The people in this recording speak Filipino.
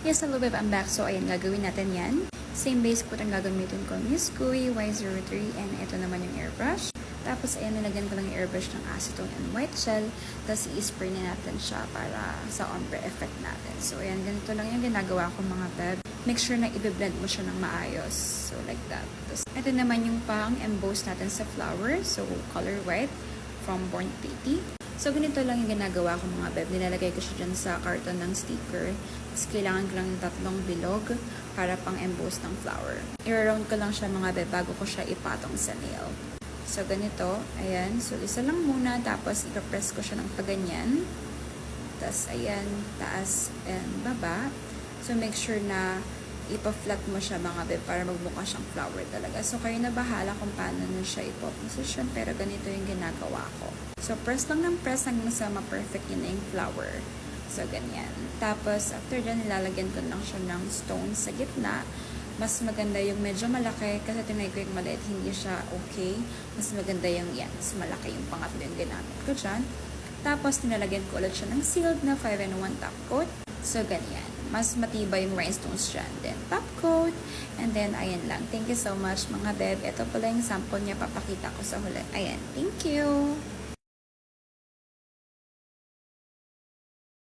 Yes, hello babe, I'm back. So, ayan, gagawin natin yan. Same base coat ang gagamitin ko, Miss Kui Y03, and ito naman yung airbrush. Tapos, ayan, nilagyan ko lang yung airbrush ng acetone and white gel. Tapos, i-spray na natin siya para sa ombre effect natin. So, ayan, ganito lang yung ginagawa ko mga beb. Make sure na i-blend mo siya ng maayos. So, like that. Tapos, ito naman yung pang-emboss natin sa flower. So, color white from Born Pretty. So, ganito lang yung ginagawa ko mga beb. Nilalagay ko siya dyan sa carton ng sticker. Tapos, kailangan ko lang ng 3 bilog para pang-emboss ng flower. I-round ko lang siya mga beb bago ko siya ipatong sa nail. So, ganito. Ayan. So, isa lang muna. Tapos, i-press ko siya ng paganyan. Tapos, ayan. Taas and baba. So, make sure na ipa-flat mo siya mga beb para magmukha siyang flower talaga. So, kayo na bahala kung paano nyo siya ipo-position. Pero, ganito yung ginagawa ko. So, press lang ng press hanggang sa ma-perfect yun na yung flower. So, ganyan. Tapos, after dyan, nilalagyan ko lang siya ng stones sa gitna. Mas maganda yung medyo malaki kasi tinay ko yung maliit, hindi siya okay. Mas maganda yung yan. Mas malaki yung pangatlo yung ginamit ko dyan. Tapos, nilalagyan ko ulit siya ng sealed na 5-in-1 top coat. So, ganyan. Mas matibay yung rhinestones dyan. Then, top coat. And then, ayan lang. Thank you so much, mga beb. Ito pala yung sample niya. Papakita ko sa huli. Ayan. Thank you!